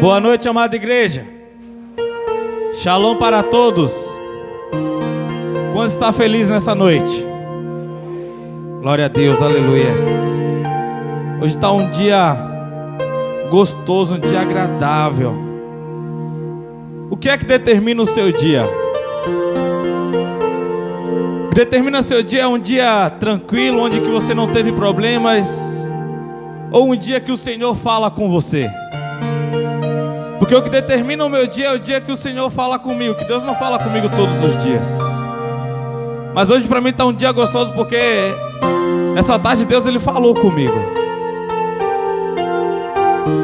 Boa noite, amada igreja. Shalom para todos. Quanto está feliz nessa noite? Glória a Deus, aleluia. Hoje está um dia gostoso, um dia agradável. O que é que determina o seu dia? O que determina seu dia é um dia tranquilo, onde que você não teve problemas, ou um dia que o Senhor fala com você? Porque o que determina o meu dia é o dia que o Senhor fala comigo, que Deus não fala comigo todos os dias. Mas hoje para mim está um dia gostoso, porque nessa tarde Deus ele falou comigo.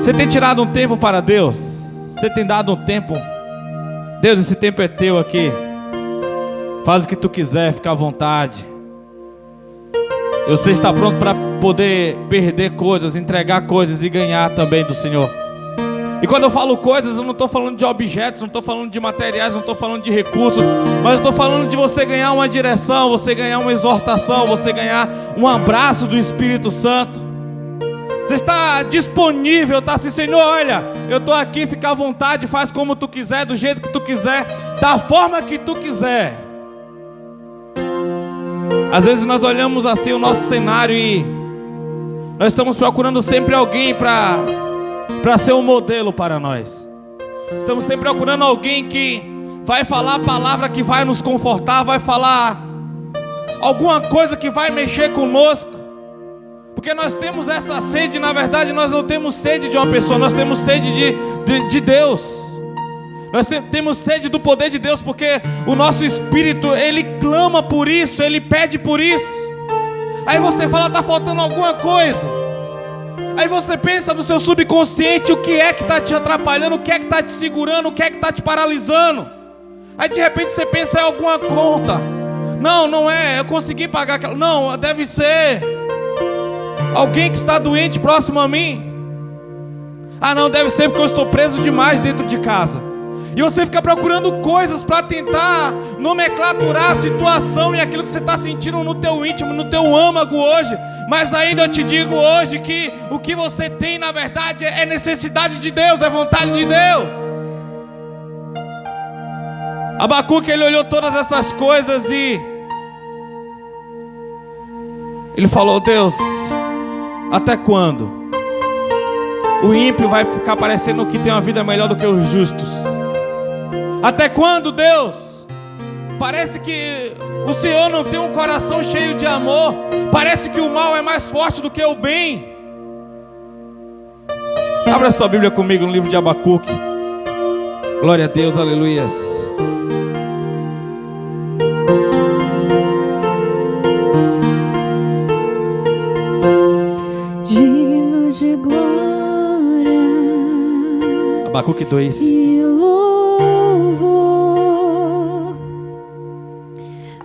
Você tem tirado um tempo para Deus? Você tem dado um tempo? Deus, esse tempo é teu aqui. Faz o que tu quiser, fica à vontade. Você está pronto para poder perder coisas, entregar coisas e ganhar também do Senhor. E quando eu falo coisas, eu não estou falando de objetos, não estou falando de materiais, não estou falando de recursos, mas estou falando de você ganhar uma direção, você ganhar uma exortação, você ganhar um abraço do Espírito Santo. Você está disponível, está assim, Senhor, olha, eu estou aqui, fica à vontade, faz como tu quiser, do jeito que tu quiser, da forma que tu quiser. Às vezes nós olhamos assim o nosso cenário e nós estamos procurando sempre alguém para ser um modelo para nós. Estamos sempre procurando alguém que vai falar a palavra que vai nos confortar, vai falar alguma coisa que vai mexer conosco. Porque nós temos essa sede, na verdade nós não temos sede de uma pessoa, nós temos sede de Deus. Nós temos sede do poder de Deus, porque o nosso espírito, ele clama por isso, ele pede por isso. Aí você fala, está faltando alguma coisa. Aí você pensa no seu subconsciente o que é que está te atrapalhando, o que é que está te segurando, o que é que está te paralisando. Aí de repente você pensa, é alguma conta. Não, não é, eu consegui pagar aquela. Não, deve ser alguém que está doente próximo a mim. Ah não, deve ser porque eu estou preso demais dentro de casa. E você fica procurando coisas para tentar nomenclaturar a situação e aquilo que você está sentindo no teu íntimo, no teu âmago hoje. Mas ainda eu te digo hoje que o que você tem na verdade é necessidade de Deus, é vontade de Deus. Abacuque, ele olhou todas essas coisas e ele falou, Deus, até quando o ímpio vai ficar parecendo que tem uma vida melhor do que os justos? Até quando, Deus? Parece que o Senhor não tem um coração cheio de amor. Parece que o mal é mais forte do que o bem. Abra sua Bíblia comigo no livro de Abacuque. Glória a Deus, aleluias. Digno de glória. Abacuque 2.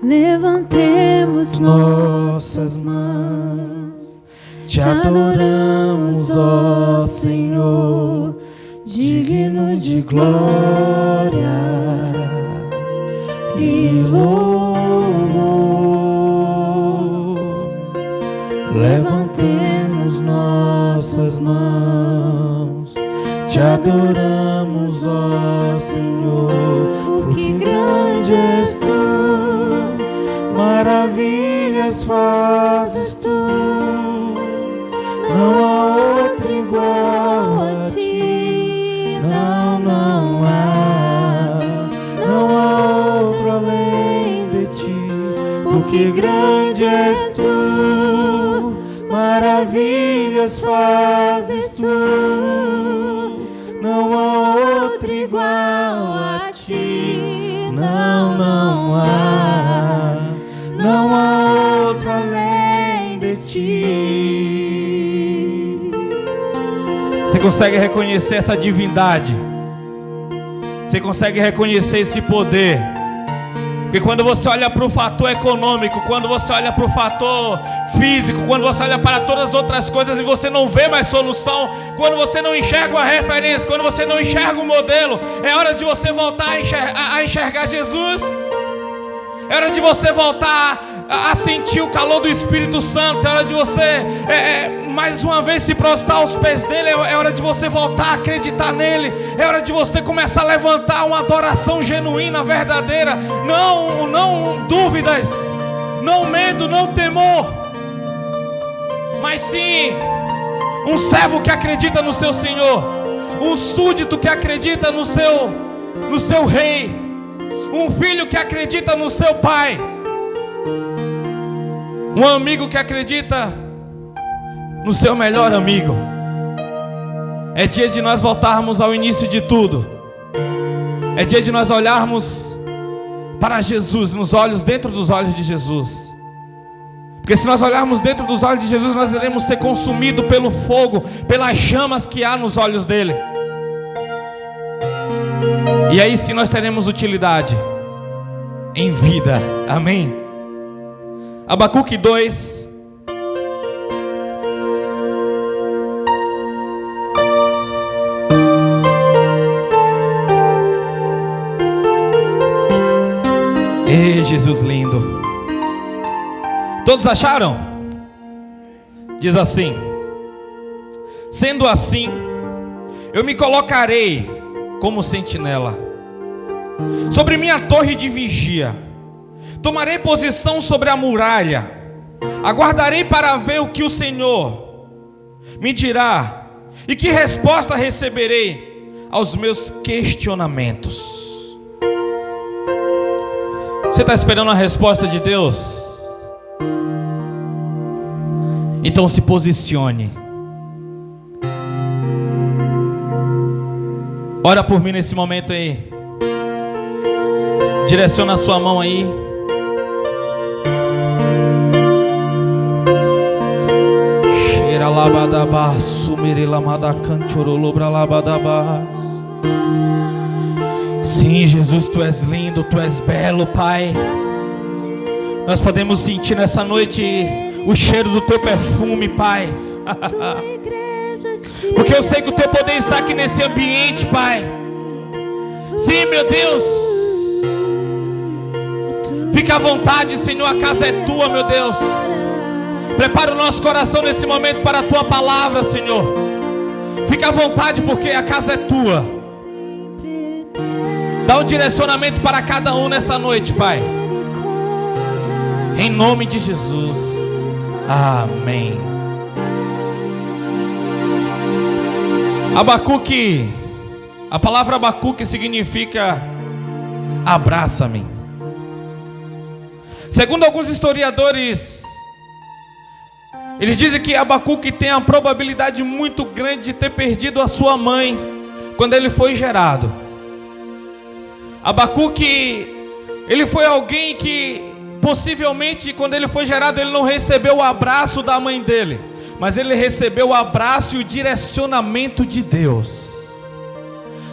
Levantemos nossas mãos, te adoramos, ó Senhor, digno de glória e louvor. Levantemos nossas mãos, te adoramos, ó Senhor, porque grande és tu. Maravilhas fazes tu, não há outro igual a ti, não há outro além de ti, porque grande és tu, maravilhas fazes tu, não há outro igual a ti, não há outro além de ti. Você consegue reconhecer essa divindade? Você consegue reconhecer esse poder? Porque quando você olha para o fator econômico, quando você olha para o fator físico, quando você olha para todas as outras coisas e você não vê mais solução, quando você não enxerga uma referência, quando você não enxerga um modelo, é hora de você voltar a enxergar Jesus. É hora de você voltar a sentir o calor do Espírito Santo. É hora de você mais uma vez se prostrar aos pés dele. É hora de você voltar a acreditar nele. É hora de você começar a levantar uma adoração genuína, verdadeira. Não dúvidas, não medo, não temor, mas sim um servo que acredita no seu Senhor, um súdito que acredita no seu rei, um filho que acredita no seu pai, um amigo que acredita no seu melhor amigo. É dia de nós voltarmos ao início de tudo. É dia de nós olharmos para Jesus, dentro dos olhos de Jesus. Porque se nós olharmos dentro dos olhos de Jesus, nós iremos ser consumidos pelo fogo, pelas chamas que há nos olhos dele. E aí sim nós teremos utilidade em vida. Amém. Abacuque 2. Ei, Jesus lindo. Todos acharam? Diz assim: sendo assim, eu me colocarei como sentinela sobre minha torre de vigia, tomarei posição sobre a muralha, aguardarei para ver o que o Senhor me dirá e que resposta receberei aos meus questionamentos. Você está esperando a resposta de Deus? Então se posicione. Ora por mim nesse momento aí. Direciona a sua mão aí. Sim, Jesus, Tu és lindo, Tu és belo, Pai. Nós podemos sentir nessa noite o cheiro do Teu perfume, Pai. Porque eu sei que o Teu poder está aqui nesse ambiente, Pai. Sim, meu Deus. Fica à vontade, Senhor, a casa é Tua, meu Deus. Prepara o nosso coração nesse momento para a Tua palavra, Senhor. Fica à vontade, porque a casa é Tua. Dá um direcionamento para cada um nessa noite, Pai. Em nome de Jesus. Amém. Abacuque. A palavra Abacuque significa abraça-me. Segundo alguns historiadores, eles dizem que Abacuque tem a probabilidade muito grande de ter perdido a sua mãe quando ele foi gerado. Abacuque, ele foi alguém que possivelmente quando ele foi gerado ele não recebeu o abraço da mãe dele, mas ele recebeu o abraço e o direcionamento de Deus.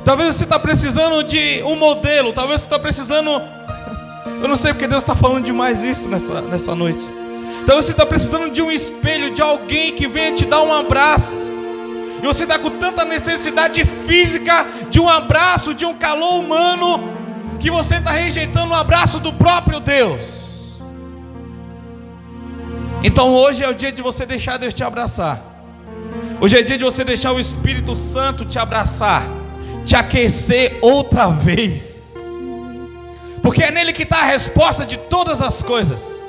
Talvez você está precisando de um modelo, talvez você está precisando, eu não sei porque Deus está falando demais isso nessa noite. Talvez você está precisando de um espelho, de alguém que venha te dar um abraço. E você está com tanta necessidade física de um abraço, de um calor humano, que você está rejeitando o abraço do próprio Deus. Então hoje é o dia de você deixar Deus te abraçar. Hoje é dia de você deixar o Espírito Santo te abraçar, te aquecer outra vez. Porque é nele que está a resposta de todas as coisas.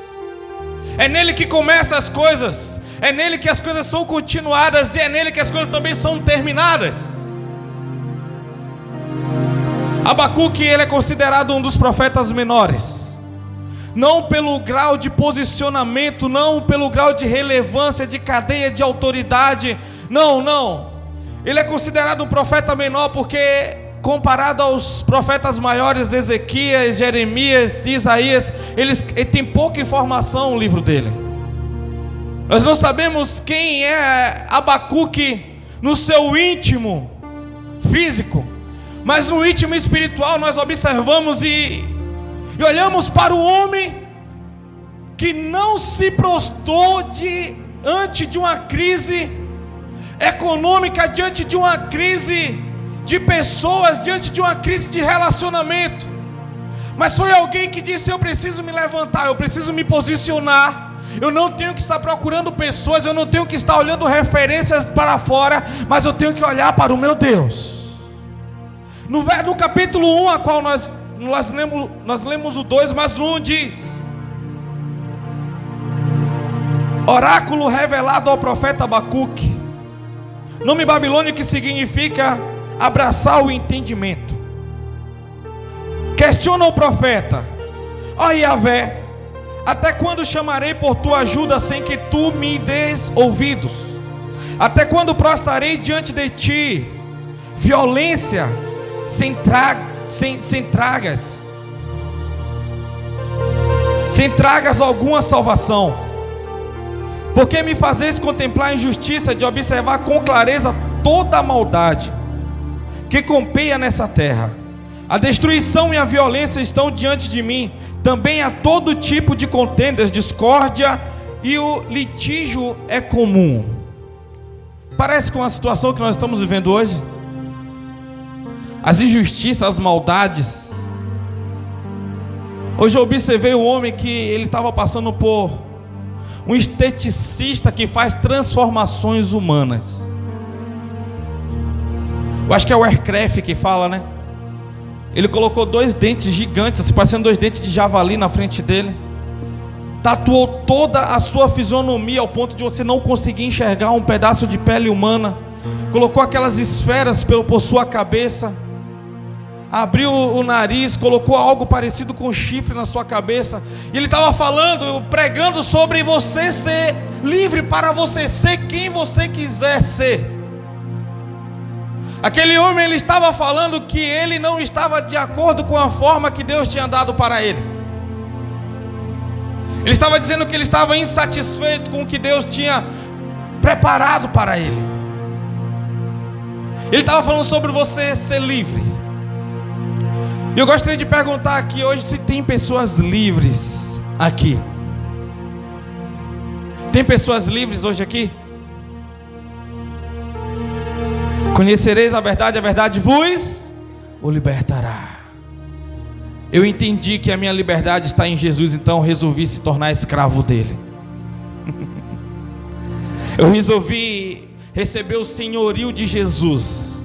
É nele que começam as coisas. É nele que as coisas são continuadas. E é nele que as coisas também são terminadas. Abacuque, ele é considerado um dos profetas menores. Não pelo grau de posicionamento, não pelo grau de relevância, de cadeia de autoridade. Não. Ele é considerado um profeta menor porque, comparado aos profetas maiores, Ezequias, Jeremias, Isaías, ele tem pouca informação no livro dele. Nós não sabemos quem é Abacuque no seu íntimo físico, mas no íntimo espiritual nós observamos e olhamos para o homem que não se prostrou diante de uma crise econômica, diante de uma crise de pessoas, diante de uma crise de relacionamento, Mas foi alguém que disse: eu preciso me levantar, eu preciso me posicionar. Eu não tenho que estar procurando pessoas, eu não tenho que estar olhando referências para fora, mas eu tenho que olhar para o meu Deus. No capítulo 1, a qual nós lemos o 2, mas no 1 diz: oráculo revelado ao profeta Abacuque, nome babilônico que significa abraçar o entendimento. Questiona o profeta: ó Yahvé, até quando chamarei por tua ajuda sem que tu me des ouvidos? Até quando prostrarei diante de ti violência sem tragas alguma salvação? Porque me fazeis contemplar a injustiça de observar com clareza toda a maldade que campeia nessa terra? A destruição e a violência estão diante de mim, também há todo tipo de contendas, discórdia, e o litígio é comum. Parece com a situação que nós estamos vivendo hoje. As injustiças, as maldades. Hoje eu observei um homem que ele estava passando por um esteticista que faz transformações humanas. Eu acho que é o Aircraft que fala, né? Ele colocou 2 dentes gigantes, parecendo 2 dentes de javali na frente dele. Tatuou toda a sua fisionomia ao ponto de você não conseguir enxergar um pedaço de pele humana. Colocou aquelas esferas por sua cabeça. Abriu o nariz, colocou algo parecido com chifre na sua cabeça. E ele estava falando, pregando sobre você ser livre para você ser quem você quiser ser. Aquele homem, ele estava falando que ele não estava de acordo com a forma que Deus tinha dado para ele. Ele estava dizendo que ele estava insatisfeito com o que Deus tinha preparado para ele. Ele estava falando sobre você ser livre. E eu gostaria de perguntar aqui hoje se tem pessoas livres aqui. Tem pessoas livres hoje aqui? Conhecereis a verdade vos o libertará. Eu entendi que a minha liberdade está em Jesus, então resolvi se tornar escravo dele. Eu resolvi receber o senhorio de Jesus.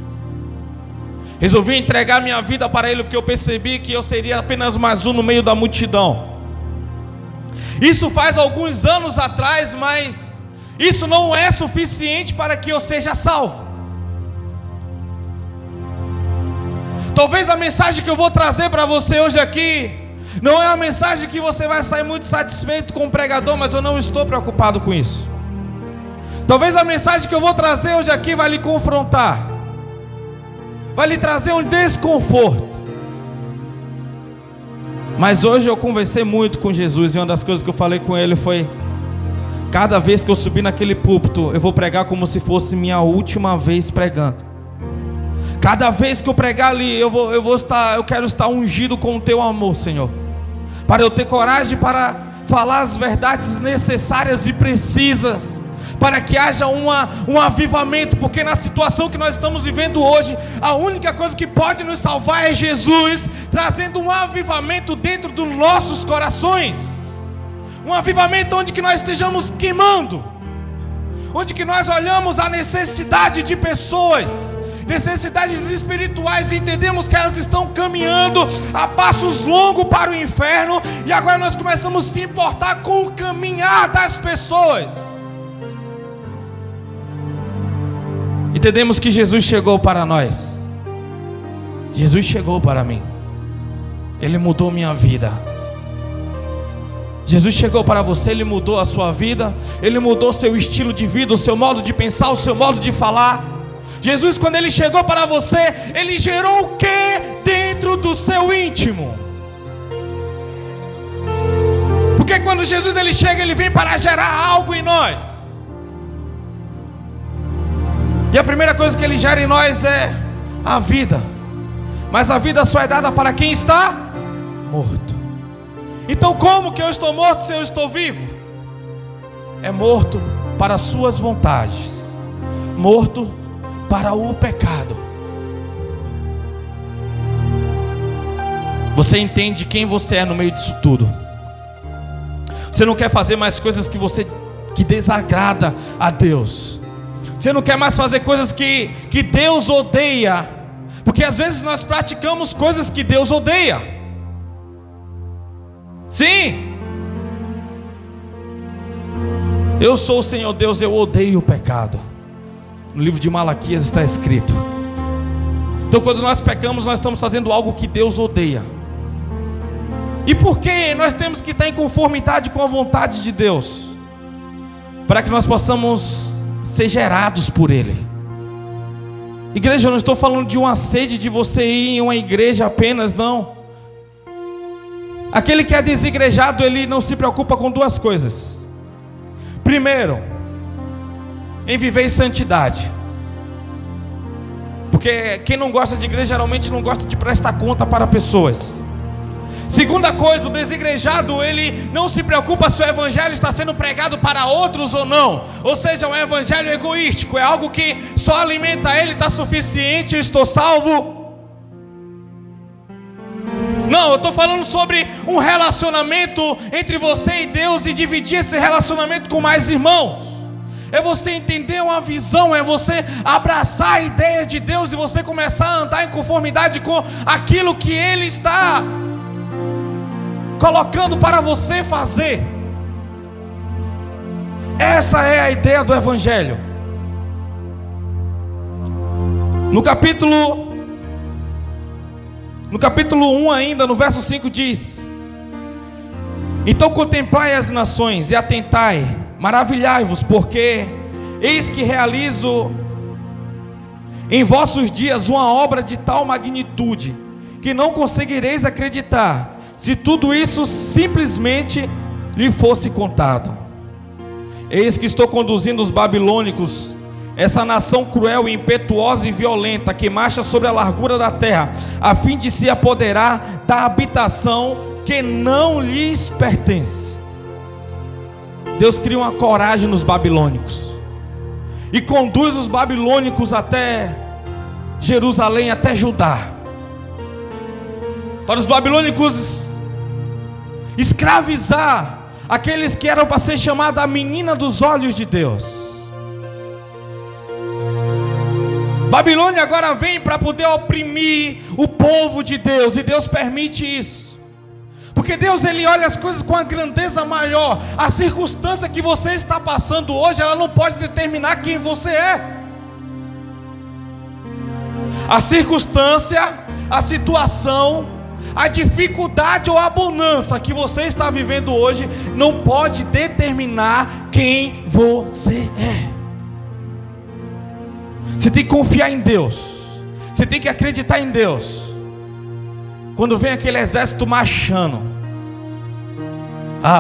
Resolvi entregar minha vida para ele, porque eu percebi que eu seria apenas mais um no meio da multidão. Isso faz alguns anos atrás, mas isso não é suficiente para que eu seja salvo. Talvez a mensagem que eu vou trazer para você hoje aqui não é uma mensagem que você vai sair muito satisfeito com o pregador, mas eu não estou preocupado com isso. Talvez a mensagem que eu vou trazer hoje aqui vai lhe confrontar, vai lhe trazer um desconforto. Mas hoje eu conversei muito com Jesus, e uma das coisas que eu falei com ele foi: cada vez que eu subir naquele púlpito, eu vou pregar como se fosse minha última vez pregando. Cada vez que eu pregar ali, eu quero estar ungido com o teu amor, Senhor, para eu ter coragem para falar as verdades necessárias e precisas, para que haja um avivamento, porque na situação que nós estamos vivendo hoje, a única coisa que pode nos salvar é Jesus, trazendo um avivamento dentro dos nossos corações, um avivamento onde que nós estejamos queimando, onde que nós olhamos a necessidade de pessoas, necessidades espirituais, e entendemos que elas estão caminhando a passos longos para o inferno, e agora nós começamos a se importar com o caminhar das pessoas. Entendemos que Jesus chegou para nós. Jesus chegou para mim. Ele mudou minha vida. Jesus chegou para você, Ele mudou a sua vida. Ele mudou seu estilo de vida, o seu modo de pensar, o seu modo de falar. Jesus, quando Ele chegou para você, Ele gerou o que dentro do seu íntimo? Porque quando Jesus Ele chega, Ele vem para gerar algo em nós. E a primeira coisa que Ele gera em nós é a vida. Mas a vida só é dada para quem está morto. Então como que eu estou morto se eu estou vivo? É morto para as suas vontades, morto para o pecado. Você entende quem você é no meio disso tudo. Você não quer fazer mais coisas que desagrada a Deus. Você não quer mais fazer coisas que Deus odeia. Porque às vezes nós praticamos coisas que Deus odeia. Sim. Eu sou o Senhor Deus, eu odeio o pecado. No livro de Malaquias está escrito. Então quando nós pecamos, nós estamos fazendo algo que Deus odeia. E por que nós temos que estar em conformidade com a vontade de Deus? Para que nós possamos ser gerados por Ele. Igreja, eu não estou falando de uma sede de você ir em uma igreja apenas, não. Aquele que é desigrejado, ele não se preocupa com duas coisas. Primeiro, em viver em santidade. Porque quem não gosta de igreja geralmente não gosta de prestar conta para pessoas. Segunda coisa, o desigrejado, ele não se preocupa se o evangelho está sendo pregado para outros ou não. Ou seja, é um evangelho egoístico, é algo que só alimenta ele, está suficiente, eu estou salvo. Não, eu estou falando sobre um relacionamento entre você e Deus e dividir esse relacionamento com mais irmãos. É você entender uma visão, é você abraçar a ideia de Deus e você começar a andar em conformidade com aquilo que Ele está colocando para você fazer. Essa é a ideia do Evangelho. No capítulo 1 ainda, no verso 5 diz: então contemplai as nações e atentai, maravilhai-vos, porque eis que realizo em vossos dias uma obra de tal magnitude, que não conseguireis acreditar, se tudo isso simplesmente lhe fosse contado. Eis que estou conduzindo os babilônicos, essa nação cruel, impetuosa e violenta, que marcha sobre a largura da terra, a fim de se apoderar da habitação que não lhes pertence. Deus cria uma coragem nos babilônicos e conduz os babilônicos até Jerusalém, até Judá, para os babilônicos escravizar aqueles que eram para ser chamados a menina dos olhos de Deus. Babilônia agora vem para poder oprimir o povo de Deus, e Deus permite isso, porque Deus, Ele olha as coisas com a grandeza maior. A circunstância que você está passando hoje, ela não pode determinar quem você é. A circunstância, a situação, a dificuldade ou a bonança que você está vivendo hoje não pode determinar quem você é. Você tem que confiar em Deus, você tem que acreditar em Deus. Quando vem aquele exército marchando,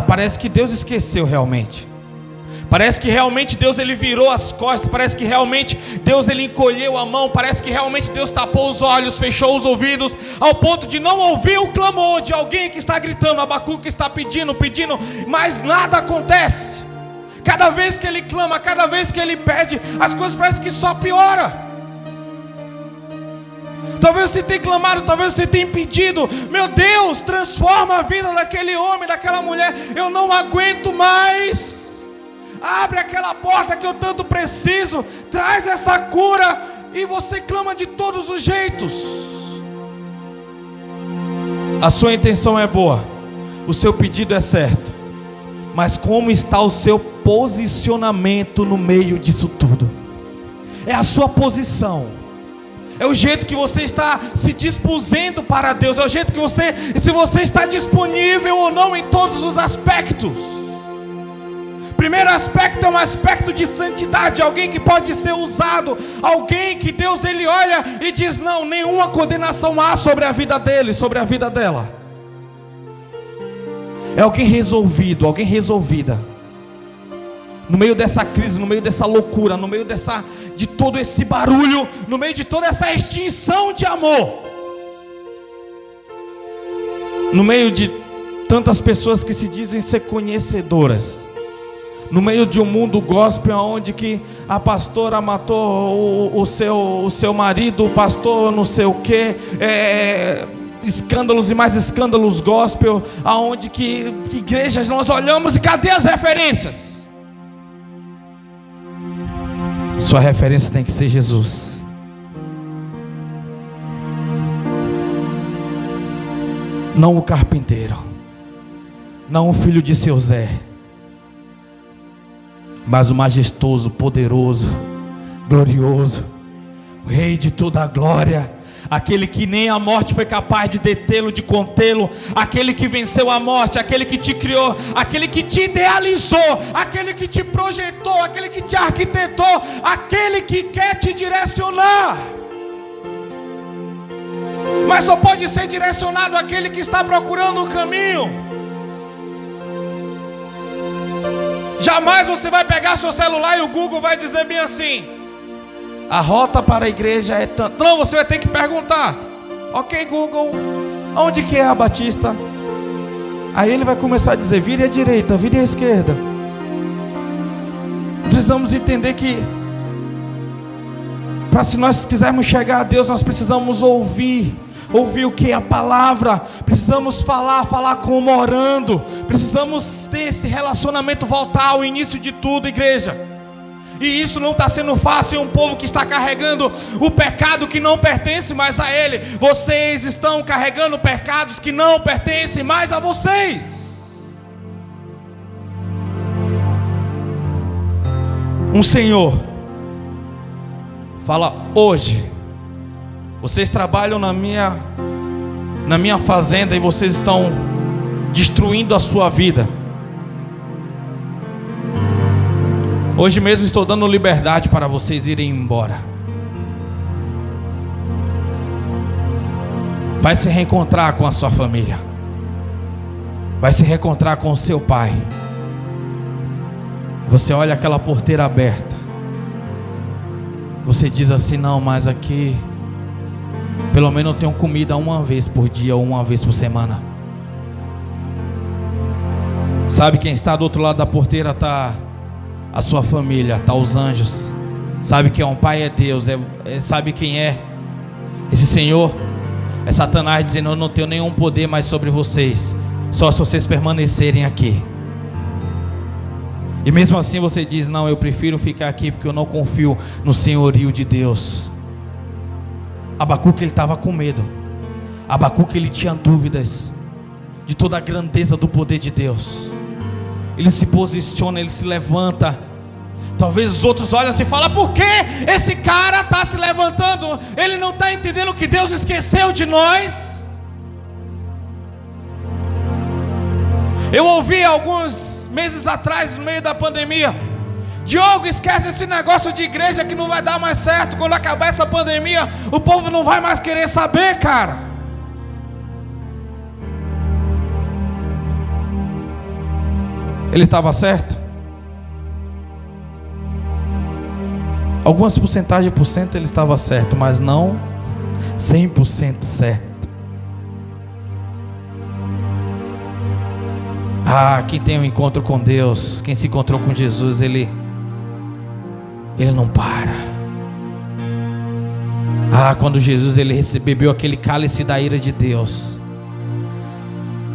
parece que Deus esqueceu realmente. Parece que realmente Deus, Ele virou as costas. Parece que realmente Deus, Ele encolheu a mão. Parece que realmente Deus tapou os olhos, fechou os ouvidos, ao ponto de não ouvir o clamor de alguém que está gritando. Abacuque está pedindo, mas nada acontece. Cada vez que ele clama, cada vez que ele pede, as coisas parecem que só pioram. Talvez você tenha clamado, talvez você tenha pedido: meu Deus, transforma a vida daquele homem, daquela mulher. Eu não aguento mais. Abre aquela porta que eu tanto preciso. Traz essa cura. E você clama de todos os jeitos. A sua intenção é boa, o seu pedido é certo, mas como está o seu posicionamento no meio disso tudo? É a sua posição, é o jeito que você está se dispusendo para Deus, é o jeito que se você está disponível ou não em todos os aspectos. Primeiro aspecto é um aspecto de santidade, alguém que pode ser usado, alguém que Deus, Ele olha e diz: não, nenhuma condenação há sobre a vida dele, sobre a vida dela. É alguém resolvido, alguém resolvida. No meio dessa crise, no meio dessa loucura, no meio de todo esse barulho, no meio de toda essa extinção de amor, no meio de tantas pessoas que se dizem ser conhecedoras, no meio de um mundo gospel onde que a pastora matou o seu marido, o pastor não sei o que, escândalos e mais escândalos gospel, aonde que igrejas nós olhamos e cadê as referências? Sua referência tem que ser Jesus. Não o carpinteiro, não o filho de seu Zé, mas o majestoso, poderoso, glorioso, o Rei de toda a glória, aquele que nem a morte foi capaz de detê-lo, de contê-lo, aquele que venceu a morte, aquele que te criou, aquele que te idealizou, aquele que te projetou, aquele que te arquitetou, aquele que quer te direcionar. Mas só pode ser direcionado aquele que está procurando o caminho. Jamais você vai pegar seu celular e o Google vai dizer bem assim: a rota para a igreja é tanto. Não, você vai ter que perguntar: ok Google, onde que é a Batista? Aí ele vai começar a dizer: vire à direita, vire à esquerda. Precisamos entender que para se nós quisermos chegar a Deus, nós precisamos ouvir o que é a palavra. Precisamos falar como orando. Precisamos ter esse relacionamento, voltar ao início de tudo, igreja. E isso não está sendo fácil em um povo que está carregando o pecado que não pertence mais a ele. Vocês estão carregando pecados que não pertencem mais a vocês. Um Senhor fala: hoje vocês trabalham na minha fazenda e vocês estão destruindo a sua vida. Hoje mesmo estou dando liberdade para vocês irem embora. Vai se reencontrar com a sua família. Vai se reencontrar com o seu pai. Você olha aquela porteira aberta. Você diz assim: não, mas aqui pelo menos eu tenho comida uma vez por dia ou uma vez por semana. Sabe quem está do outro lado da porteira? Está a sua família, está os anjos. Sabe quem é um pai? É Deus. Sabe quem é esse Senhor? É Satanás dizendo: eu não tenho nenhum poder mais sobre vocês, só se vocês permanecerem aqui. E mesmo assim você diz: não, eu prefiro ficar aqui porque eu não confio no senhorio de Deus. Abacuque, ele estava com medo. Abacuque, ele tinha dúvidas de toda a grandeza do poder de Deus. Ele se posiciona, ele se levanta. Talvez os outros olhem assim e falam: por que esse cara está se levantando? Ele não está entendendo que Deus esqueceu de nós. Eu ouvi alguns meses atrás, no meio da pandemia: Diogo, esquece esse negócio de igreja que não vai dar mais certo. Quando acabar essa pandemia, o povo não vai mais querer saber, cara. Ele estava certo? Algumas porcentagens por cento ele estava certo, mas não 100% certo. Quem tem um encontro com Deus, quem se encontrou com Jesus, ele não para. Quando Jesus bebeu aquele cálice da ira de Deus,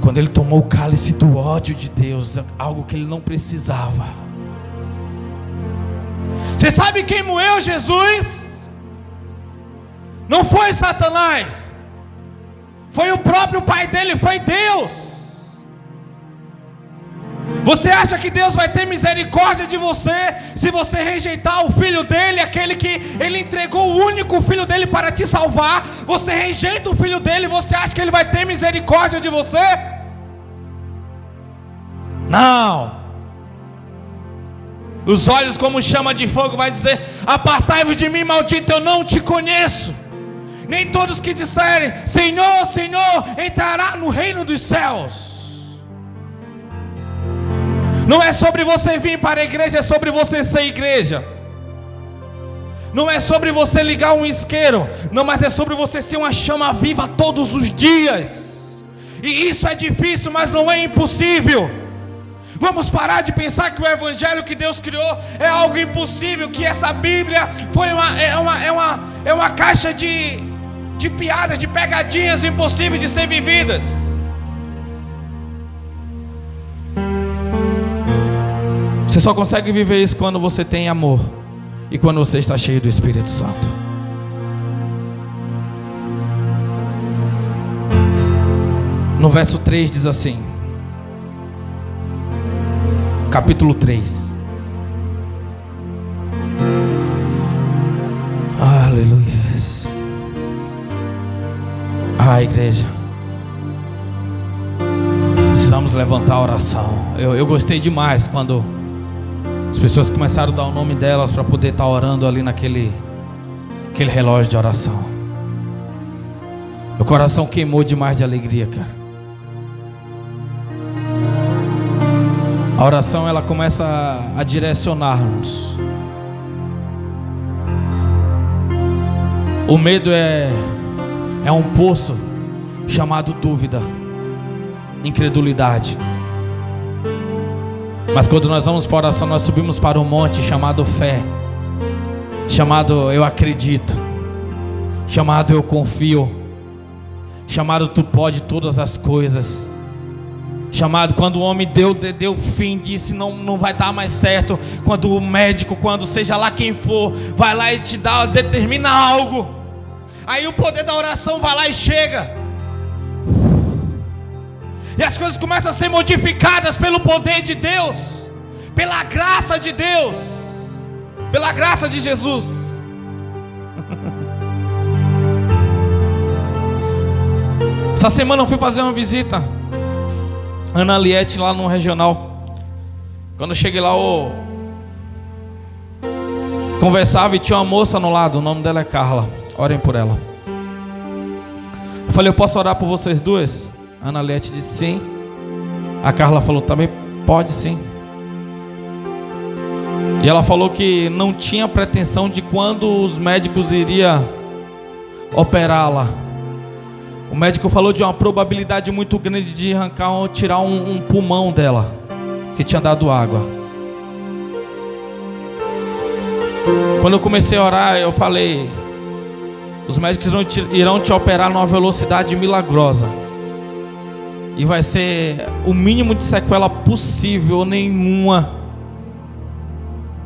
quando ele tomou o cálice do ódio de Deus, algo que ele não precisava. Você sabe quem moeu Jesus? Não foi Satanás, foi o próprio pai dele, foi Deus. Você acha que Deus vai ter misericórdia de você se você rejeitar o filho dele, aquele que ele entregou o único filho dele para te salvar? Você rejeita o filho dele, você acha que ele vai ter misericórdia de você? Não. Os olhos como chama de fogo vai dizer: apartai-vos de mim, maldito, eu não te conheço. Nem todos que disserem Senhor, Senhor entrará no reino dos céus. Não é sobre você vir para a igreja, é sobre você ser igreja. Não é sobre você ligar um isqueiro, não, mas é sobre você ser uma chama viva todos os dias. E isso é difícil, mas não é impossível. Vamos parar de pensar que o evangelho que Deus criou é algo impossível, que essa Bíblia foi uma caixa de de piadas, de pegadinhas impossíveis de ser vividas. Você só consegue viver isso quando você tem amor e quando você está cheio do Espírito Santo. No verso 3 diz assim, capítulo 3. Aleluia. Igreja, precisamos levantar a oração. Eu gostei demais quando as pessoas começaram a dar o nome delas para poder estar orando ali naquele relógio de oração. Meu coração queimou demais de alegria, cara. A oração, ela começa a direcionar-nos. O medo é um poço chamado dúvida, incredulidade. Mas quando nós vamos para a oração, nós subimos para um monte chamado fé, chamado eu acredito, chamado eu confio, chamado tu pode todas as coisas, chamado quando o homem deu fim, disse não vai dar mais certo, quando o médico, quando seja lá quem for, vai lá e te determina algo, aí o poder da oração vai lá e chega, e as coisas começam a ser modificadas pelo poder de Deus, pela graça de Deus, pela graça de Jesus. Essa semana eu fui fazer uma visita Ana Liette lá no regional. Quando eu cheguei lá, eu conversava e tinha uma moça no lado, o nome dela é Carla. Orem por ela. Eu falei, eu posso orar por vocês duas? A Ana Liette disse sim. A Carla falou, também pode sim. E ela falou que não tinha pretensão de quando os médicos iriam operá-la. O médico falou de uma probabilidade muito grande de tirar um pulmão dela, que tinha dado água. Quando eu comecei a orar, eu falei, os médicos irão te operar numa velocidade milagrosa, e vai ser o mínimo de sequela possível, ou nenhuma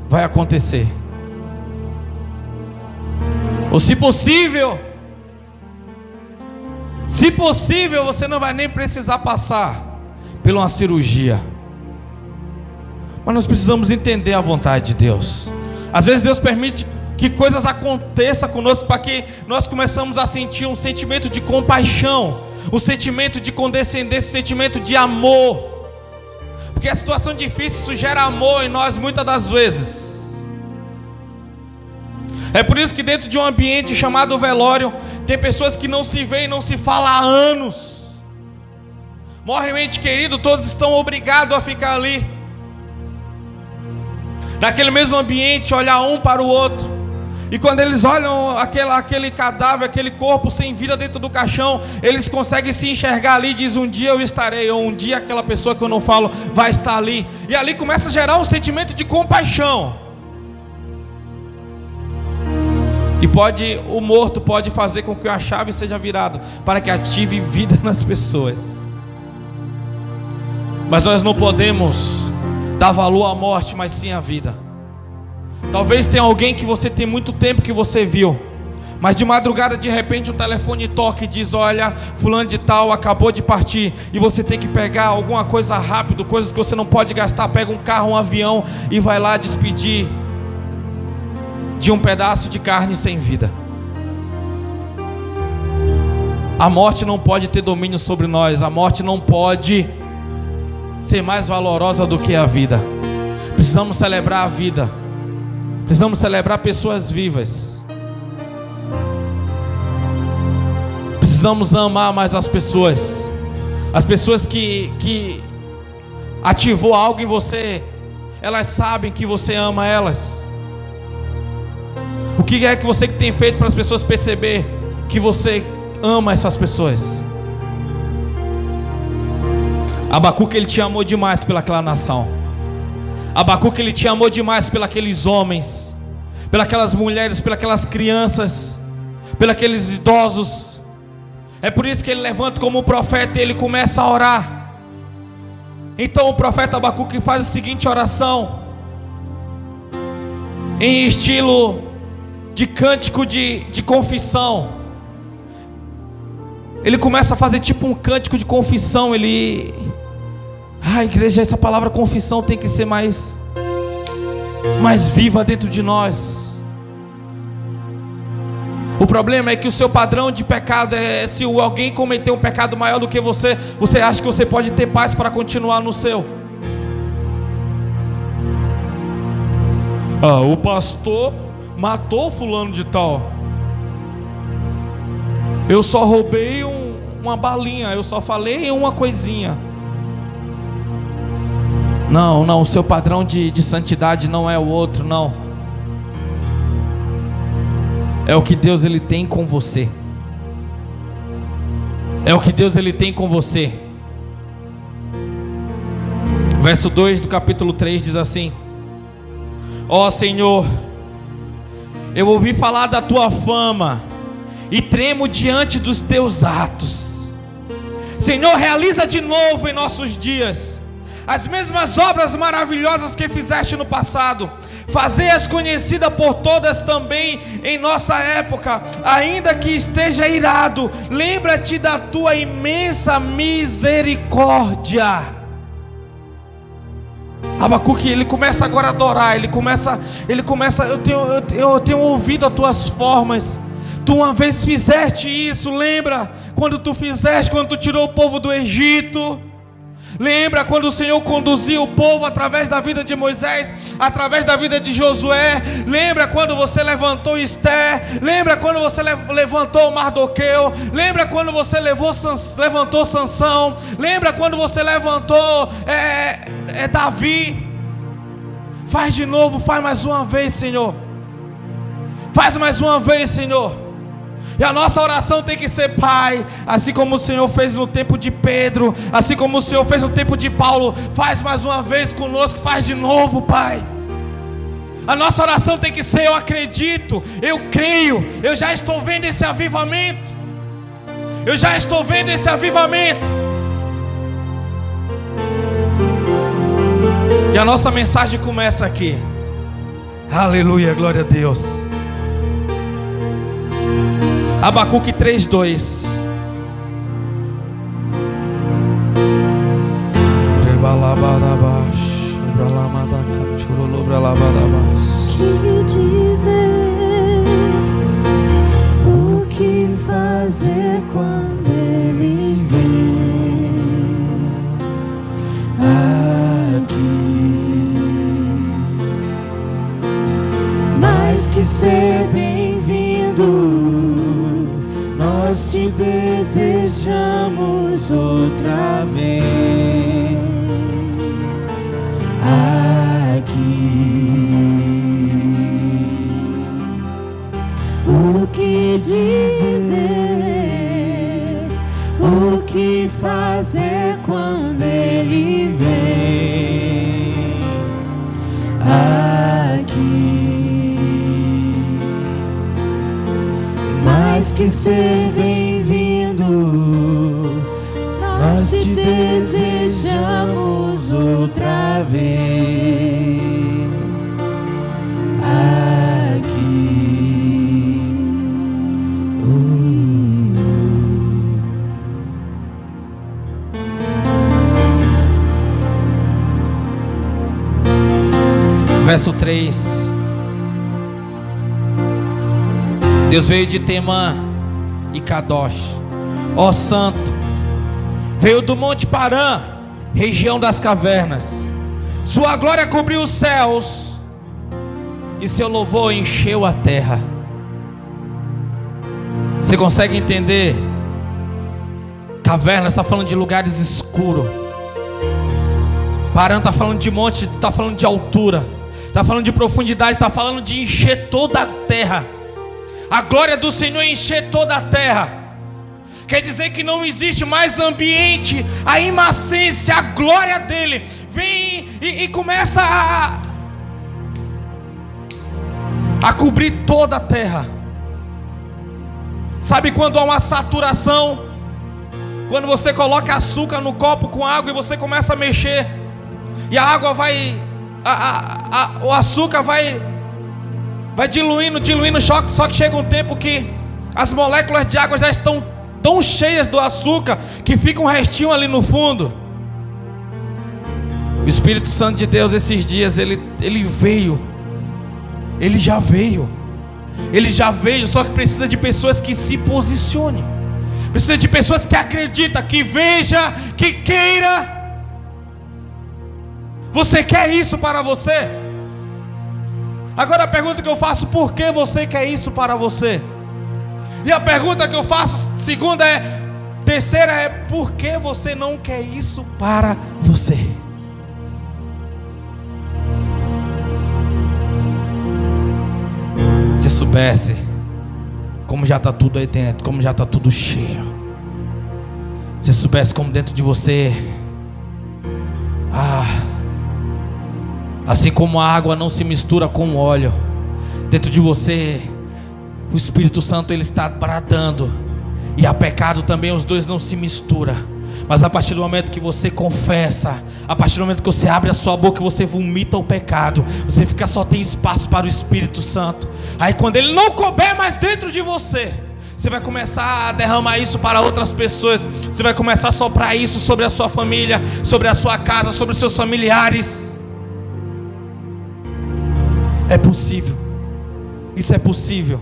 vai acontecer. Ou se possível, você não vai nem precisar passar por uma cirurgia. Mas nós precisamos entender a vontade de Deus. Às vezes Deus permite que coisas aconteçam conosco para que nós começamos a sentir um sentimento de compaixão, um sentimento de condescendência, um sentimento de amor. Porque a situação difícil, isso gera amor em nós muitas das vezes. É por isso que dentro de um ambiente chamado velório, tem pessoas que não se veem, não se falam há anos. Morre um ente querido, todos estão obrigados a ficar ali. Naquele mesmo ambiente, olhar um para o outro. E quando eles olham aquele cadáver, aquele corpo sem vida dentro do caixão, eles conseguem se enxergar ali e dizem, um dia eu estarei, ou um dia aquela pessoa que eu não falo vai estar ali. E ali começa a gerar um sentimento de compaixão. E o morto pode fazer com que a chave seja virada para que ative vida nas pessoas. Mas nós não podemos dar valor à morte, mas sim à vida. Talvez tenha alguém que você tem muito tempo que você viu, mas de madrugada de repente o telefone toca e diz, olha, fulano de tal acabou de partir, e você tem que pegar alguma coisa rápido, coisas que você não pode gastar, pega um carro, um avião e vai lá despedir de um pedaço de carne sem vida. A morte não pode ter domínio sobre nós. A morte não pode ser mais valorosa do que a vida. Precisamos celebrar a vida. Precisamos celebrar pessoas vivas. Precisamos amar mais as pessoas. As pessoas que ativou algo em você, elas sabem que você ama elas. O que é que você tem feito para as pessoas perceber que você ama essas pessoas? Abacuque, ele te amou demais pelaquela nação. Abacuque, ele te amou demais pelos homens, pelas mulheres, pelas crianças. pelos idosos. É por isso que ele levanta como profeta e ele começa a orar. Então o profeta Abacuque faz a seguinte oração, em estilo de cântico de confissão. Ele começa a fazer tipo um cântico de confissão. Igreja, essa palavra confissão tem que ser mais viva dentro de nós. O problema é que o seu padrão de pecado é, se alguém cometeu um pecado maior do que você, você acha que você pode ter paz para continuar no seu. O pastor matou fulano de tal. Eu só roubei uma balinha, eu só falei uma coisinha. Não, o seu padrão de santidade não é o outro, não. É o que Deus ele tem com você. É o que Deus ele tem com você. Verso 2 do capítulo 3 diz assim: ó Senhor, eu ouvi falar da tua fama e tremo diante dos teus atos. Senhor, realiza de novo em nossos dias as mesmas obras maravilhosas que fizeste no passado. Fazei-as conhecidas por todas também em nossa época. Ainda que esteja irado, lembra-te da tua imensa misericórdia. Abacuque, ele começa agora a adorar. Ele começa, eu tenho ouvido as tuas formas. Tu uma vez fizeste isso, lembra? Quando tu tirou o povo do Egito. Lembra quando o Senhor conduziu o povo através da vida de Moisés, através da vida de Josué? Lembra quando você levantou Esther? Lembra quando você levantou Mardoqueu? Lembra quando você levantou Sansão? Lembra quando você levantou Davi? Faz de novo, faz mais uma vez, Senhor. Faz mais uma vez, Senhor. E a nossa oração tem que ser: Pai, assim como o Senhor fez no tempo de Pedro, assim como o Senhor fez no tempo de Paulo, faz mais uma vez conosco, faz de novo, Pai. A nossa oração tem que ser: eu acredito, eu creio, eu já estou vendo esse avivamento. Eu já estou vendo esse avivamento. E a nossa mensagem começa aqui. Aleluia, glória a Deus. Abacuque 3:2. Que dizer, o que fazer quando ele vem aqui? Mais que ser bem-vindo, nós te desejamos outra vez aqui. O que dizer, o que fazer quando ele vem aqui? Mais que ser bem-vindo, nós te desejamos outra vez aqui. Verso 3. Deus veio de Temã e Kadosh, ó santo, veio do monte Parã, região das cavernas. Sua glória cobriu os céus e seu louvor encheu a terra. Você consegue entender? Cavernas está falando de lugares escuros. Parã está falando de monte, está falando de altura, está falando de profundidade, está falando de encher toda a terra. A glória do Senhor encher toda a terra. Quer dizer que não existe mais ambiente. A imacência, a glória dele vem e começa a cobrir toda a terra. Sabe quando há uma saturação? Quando você coloca açúcar no copo com água e você começa a mexer, e a água vai, o açúcar vai diluindo, só que chega um tempo que as moléculas de água já estão tão cheias do açúcar que fica um restinho ali no fundo. O Espírito Santo de Deus esses dias, ele veio, ele já veio, só que precisa de pessoas que se posicionem, precisa de pessoas que acreditam, que veja, que queira. Você quer isso para você? Agora a pergunta que eu faço: por que você quer isso para você? E a pergunta que eu faço, terceira é: por que você não quer isso para você? Se soubesse como já está tudo aí dentro, como já está tudo cheio, se soubesse como dentro de você, assim como a água não se mistura com o óleo, dentro de você o Espírito Santo, ele está bradando, e há pecado também, os dois não se misturam. Mas a partir do momento que você confessa, a partir do momento que você abre a sua boca e você vomita o pecado, você só tem espaço para o Espírito Santo. Aí quando ele não couber mais dentro de você, você vai começar a derramar isso para outras pessoas. Você vai começar a soprar isso sobre a sua família, sobre a sua casa, sobre os seus familiares. É possível. Isso é possível.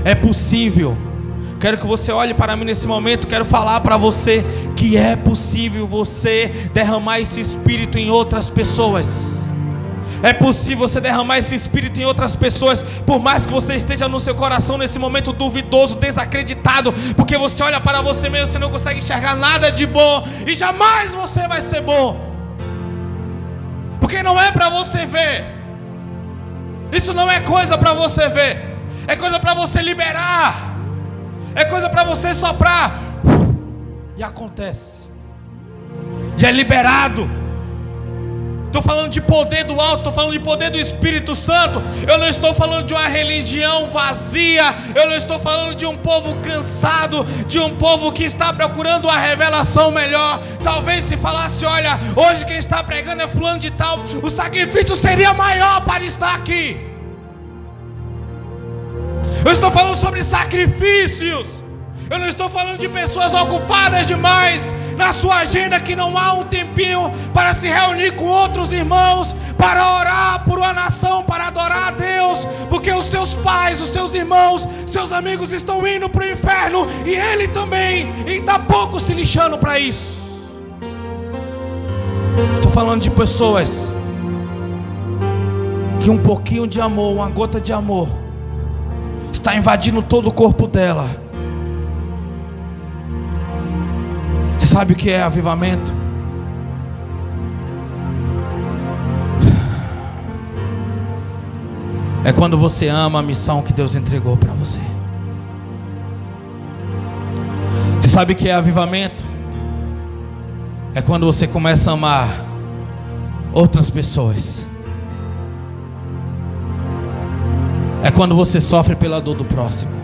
É possível. Quero que você olhe para mim nesse momento. Quero falar para você que é possível você derramar esse Espírito em outras pessoas. É possível você derramar esse Espírito em outras pessoas. Por mais que você esteja no seu coração nesse momento duvidoso, desacreditado, porque você olha para você mesmo, você não consegue enxergar nada de bom, e jamais você vai ser bom, porque não é para você ver. Isso não é coisa para você ver, é coisa para você liberar, é coisa para você soprar, e acontece, já é liberado. Estou falando de poder do alto, estou falando de poder do Espírito Santo. Eu não estou falando de uma religião vazia, eu não estou falando de um povo cansado, de um povo que está procurando uma revelação melhor. Talvez se falasse: olha, hoje quem está pregando é fulano de tal, o sacrifício seria maior para estar aqui. Eu estou falando sobre sacrifícios. Eu não estou falando de pessoas ocupadas demais na sua agenda, que não há um tempinho para se reunir com outros irmãos, para orar por uma nação, para adorar a Deus, porque os seus pais, os seus irmãos, seus amigos estão indo para o inferno, e ele também, e está pouco se lixando para isso. Estou falando de pessoas que um pouquinho de amor, uma gota de amor, está invadindo todo o corpo dela. Você sabe o que é avivamento? É quando você ama a missão que Deus entregou para você. Você sabe o que é avivamento? É quando você começa a amar outras pessoas. É quando você sofre pela dor do próximo.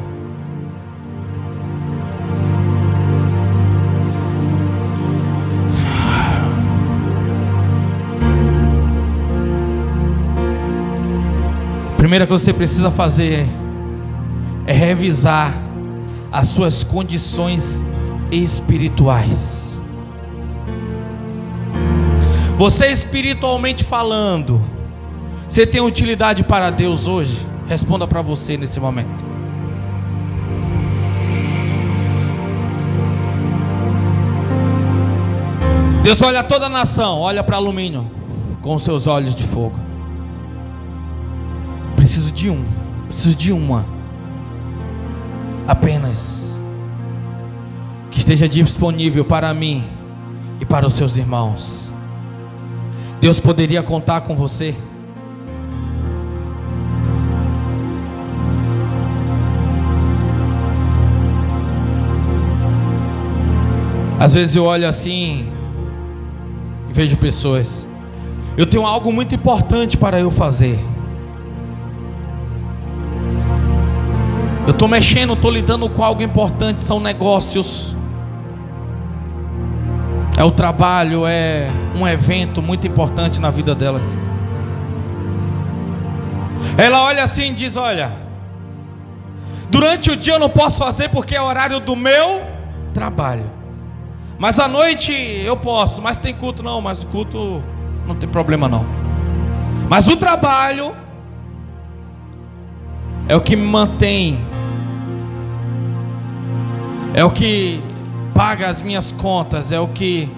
A primeira coisa que você precisa fazer é revisar as suas condições espirituais. Você, espiritualmente falando, você tem utilidade para Deus hoje? Responda para você nesse momento. Deus olha toda a nação, olha para alumínio com os seus olhos de fogo. Preciso de uma apenas, que esteja disponível para mim e para os seus irmãos. Deus poderia contar com você. Às vezes eu olho assim e vejo pessoas: eu tenho algo muito importante para eu fazer. Eu estou mexendo, estou lidando com algo importante. São negócios, é o trabalho, é um evento muito importante na vida delas. Ela olha assim e diz: olha, durante o dia eu não posso fazer porque é horário do meu trabalho, mas à noite eu posso. Mas tem culto? Não, mas o culto não tem problema não. Mas o trabalho é o que me mantém, é o que paga as minhas contas, é o que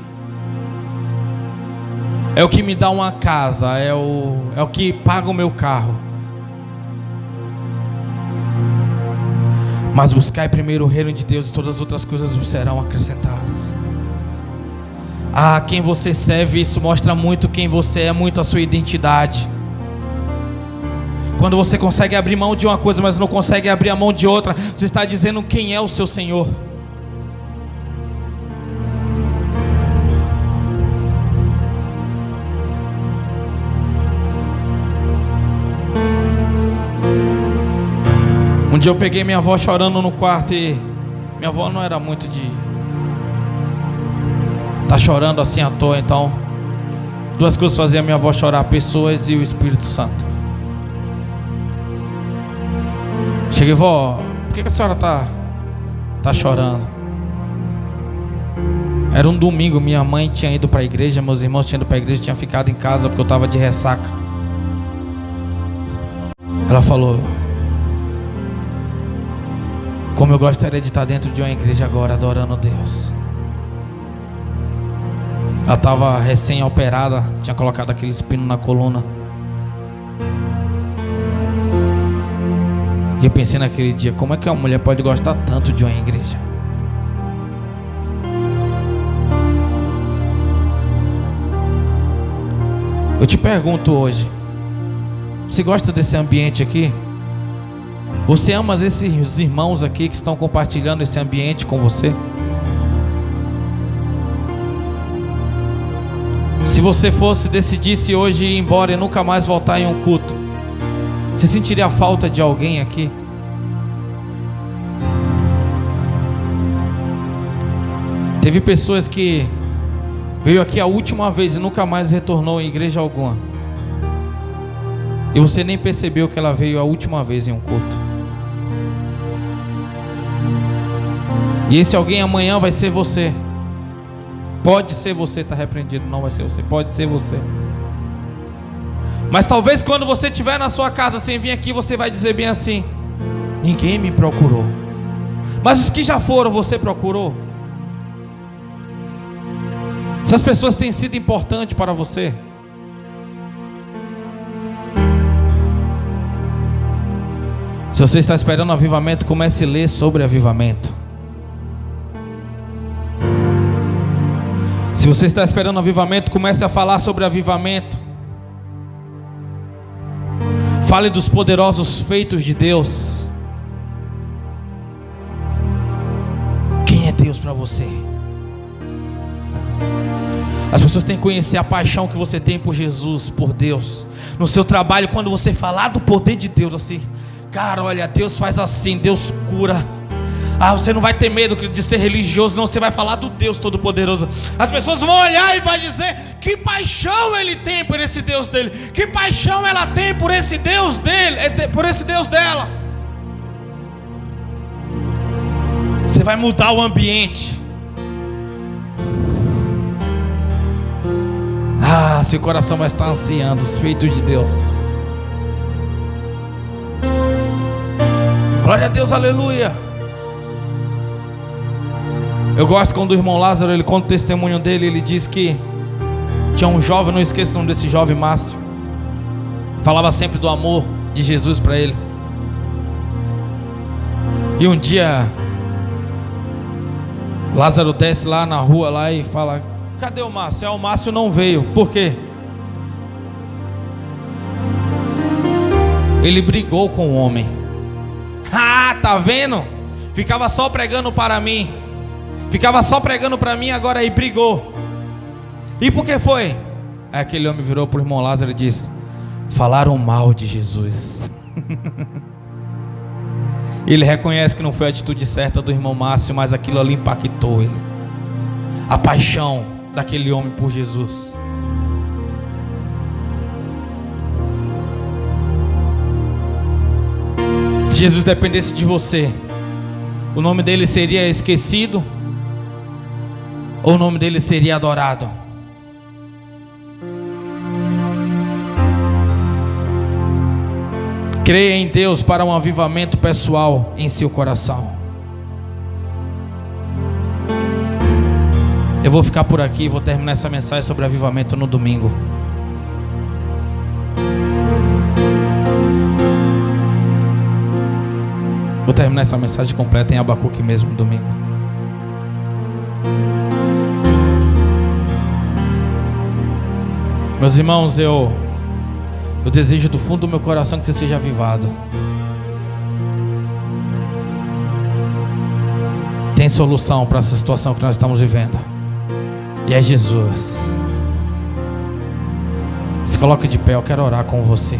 me dá uma casa, é o que paga o meu carro. Mas buscai primeiro o reino de Deus e todas as outras coisas vos serão acrescentadas. Ah, quem você serve, isso mostra muito quem você é, muito a sua identidade. Quando você consegue abrir mão de uma coisa, mas não consegue abrir a mão de outra, você está dizendo quem é o seu Senhor. Um dia eu peguei minha avó chorando no quarto e minha avó não era muito de tá chorando assim à toa. Então, duas coisas faziam minha avó chorar: pessoas e o Espírito Santo. Cheguei: vó, por que a senhora tá chorando? Era um domingo, minha mãe tinha ido para a igreja, meus irmãos tinham ido para a igreja, tinha ficado em casa porque eu estava de ressaca. Ela falou: como eu gostaria de estar dentro de uma igreja agora, adorando Deus. Ela estava recém-operada, tinha colocado aquele espino na coluna. E eu pensei naquele dia: como é que uma mulher pode gostar tanto de uma igreja? Eu te pergunto hoje: você gosta desse ambiente aqui? Você ama esses irmãos aqui que estão compartilhando esse ambiente com você? Se você decidisse hoje ir embora e nunca mais voltar em um culto, você sentiria a falta de alguém aqui? Teve pessoas que veio aqui a última vez e nunca mais retornou em igreja alguma, e você nem percebeu que ela veio a última vez em um culto. E esse alguém amanhã vai ser você. Pode ser você, está repreendido. Não vai ser você, pode ser você. Mas talvez quando você estiver na sua casa sem vir aqui, você vai dizer bem assim: ninguém me procurou. Mas os que já foram, você procurou? Essas pessoas têm sido importantes para você? Se você está esperando avivamento, comece a ler sobre avivamento. Se você está esperando avivamento, comece a falar sobre avivamento. Fale dos poderosos feitos de Deus. Quem é Deus para você? As pessoas têm que conhecer a paixão que você tem por Jesus, por Deus. No seu trabalho, quando você falar do poder de Deus, assim: cara, olha, Deus faz assim, Deus cura. Ah, você não vai ter medo de ser religioso, não. Você vai falar do Deus Todo-Poderoso. As pessoas vão olhar e vai dizer: que paixão ele tem por esse Deus dele, que paixão ela tem por esse Deus dele, por esse Deus dela. Você vai mudar o ambiente. Ah, seu coração vai estar ansiando os feitos de Deus. Glória a Deus, aleluia. Eu gosto quando o irmão Lázaro, ele conta o testemunho dele. Ele diz que tinha um jovem, não esqueço o nome desse jovem, Márcio. Falava sempre do amor de Jesus para ele. E um dia Lázaro desce lá na rua lá e fala: cadê o Márcio? O Márcio não veio. Por quê? Ele brigou com o homem. Ah, tá vendo? Ficava só pregando para mim. Ficava só pregando para mim, agora aí brigou. E por que foi? Aí aquele homem virou para o irmão Lázaro e disse: falaram mal de Jesus. Ele reconhece que não foi a atitude certa do irmão Márcio, mas aquilo ali impactou ele. A paixão daquele homem por Jesus. Se Jesus dependesse de você, o nome dele seria esquecido ou o nome dele seria adorado? Creia em Deus para um avivamento pessoal em seu coração. Eu vou ficar por aqui e vou terminar essa mensagem sobre avivamento no domingo. Vou terminar essa mensagem completa em Abacuque mesmo no domingo. Meus irmãos, eu desejo do fundo do meu coração que você seja avivado. Tem solução para essa situação que nós estamos vivendo, e é Jesus. Se coloque de pé, eu quero orar com você.